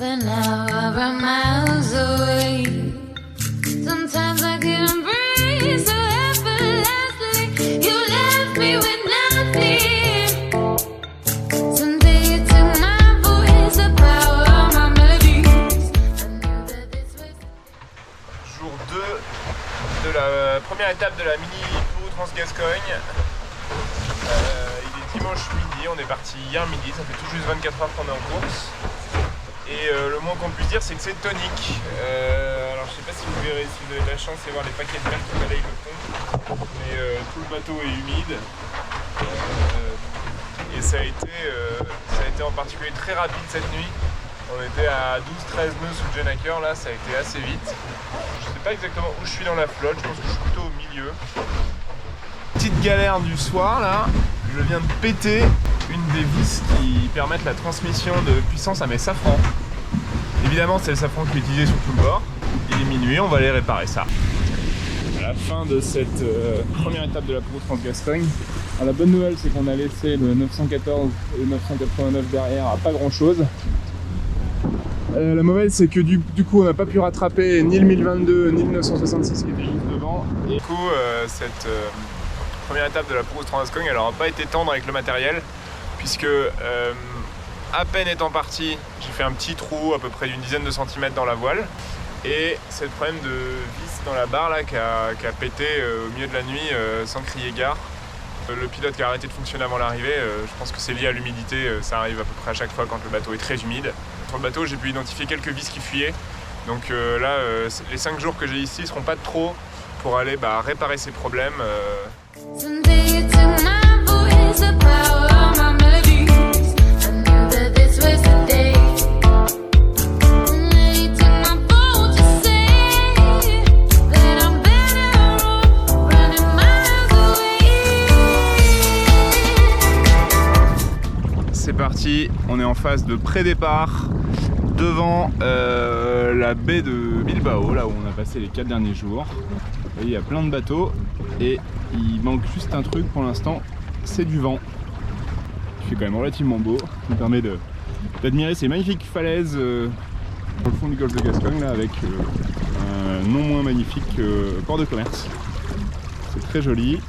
but now we're miles away. Sometimes I couldn't breathe so effortlessly. You left me with nothing. Someday you took my voice, the power of my melodies. I knew that this was. Jour 2 de la première étape de la mini Kourou Trans-Gascogne. Il est dimanche midi, on est parti hier midi, ça fait tout juste 24 heures qu'on est en course. Et le moins qu'on puisse dire, c'est que c'est tonique. Alors je sais pas si vous verrez, si vous avez de la chance, c'est voir les paquets de mer qui balayent le pont. Mais tout le bateau est humide. Et ça a été en particulier très rapide cette nuit. On était à 12-13 nœuds sous le Jenaker, là ça a été assez vite. Je sais pas exactement où je suis dans la flotte, je pense que je suis plutôt au milieu. Petite galère du soir là, je viens de péter une des vis qui permettent la transmission de puissance à mes safrans. Évidemment c'est le safran qui est utilisé sur tout le bord. Il est minuit, on va aller réparer ça. À la fin de cette première étape de la Kourou Trans-Gascogne. La bonne nouvelle c'est qu'on a laissé le 914 et le 989 derrière à pas grand chose. La mauvaise c'est que du coup on n'a pas pu rattraper ni le 1022 ni le 966 qui était juste devant. Et du coup cette première étape de la Kourou Trans-Gascogne elle n'aura pas été tendre avec le matériel puisque à peine étant parti j'ai fait un petit trou à peu près d'une dizaine de centimètres dans la voile et c'est le problème de vis dans la barre là qui a pété au milieu de la nuit sans crier gare. Le pilote qui a arrêté de fonctionner avant l'arrivée, je pense que c'est lié à l'humidité, ça arrive à peu près à chaque fois quand le bateau est très humide. Sur le bateau j'ai pu identifier quelques vis qui fuyaient, donc là les 5 jours que j'ai ici ne seront pas de trop pour aller réparer ces problèmes. Someday you took my voice, the power of my melodies. I knew that this was the day. And then you took my boat to say that I'm better off running miles away. C'est parti, on est en phase de pré-départ devant la baie de Bilbao, là où on a passé les 4 derniers jours. Vous voyez, il y a plein de bateaux et il manque juste un truc pour l'instant, c'est du vent. Il fait quand même relativement beau, ça me permet d'admirer ces magnifiques falaises au fond du golfe de Gascogne là, avec un non moins magnifique port de commerce. C'est très joli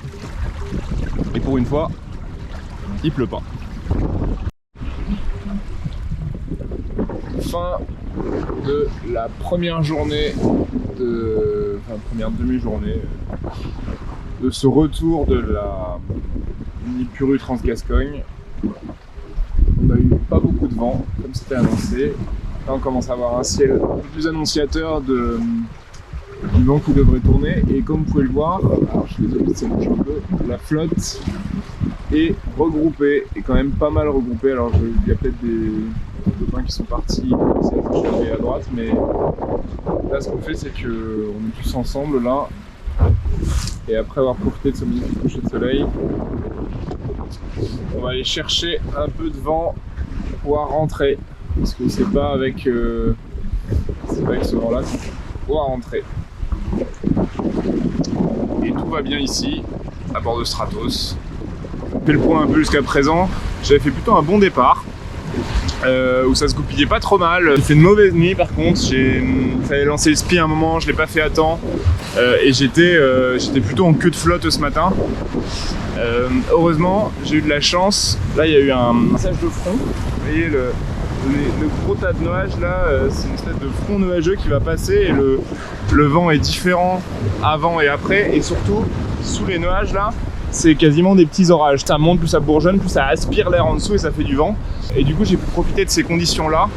et pour une fois, il pleut pas. Fin de la première journée première demi-journée de ce retour de la mini Kourou Trans-Gascogne. On a eu pas beaucoup de vent comme c'était annoncé. Là on commence à avoir un ciel un peu plus annonciateur du vent qui devrait tourner et comme vous pouvez le voir, alors je suis désolé ça bouge un peu, la flotte est regroupée et quand même pas mal regroupée. Alors il y a peut-être des copains qui sont partis à droite, mais là ce qu'on fait c'est qu'on est tous ensemble là et après avoir profité de ce magnifique coucher de soleil on va aller chercher un peu de vent pour pouvoir rentrer parce que c'est pas avec ce vent là qu'on va pouvoir rentrer et tout va bien ici à bord de Stratos. J'ai fait le point un peu jusqu'à présent, j'avais fait plutôt un bon départ où ça se goupillait pas trop mal. J'ai fait une mauvaise nuit par contre, il fallait lancer le spi à un moment, je l'ai pas fait à temps et j'étais plutôt en queue de flotte ce matin. Heureusement j'ai eu de la chance, là il y a eu un passage de front, vous voyez le gros tas de nuages là, c'est une espèce de front nuageux qui va passer et le vent est différent avant et après et surtout sous les nuages là c'est quasiment des petits orages, ça monte, plus ça bourgeonne, plus ça aspire l'air en dessous et ça fait du vent. Et du coup j'ai pu profiter de ces conditions là,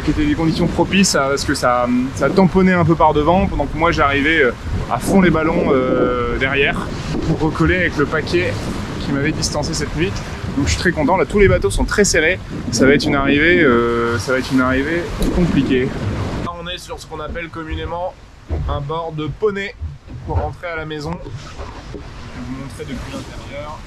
qui étaient des conditions propices parce que ça tamponnait un peu par devant, pendant que moi j'arrivais à fond les ballons derrière pour recoller avec le paquet qui m'avait distancé cette nuit. Donc je suis très content, là tous les bateaux sont très serrés, ça va être une arrivée compliquée. Là on est sur ce qu'on appelle communément un bord de poney pour rentrer à la maison. Je vais vous montrer depuis l'intérieur.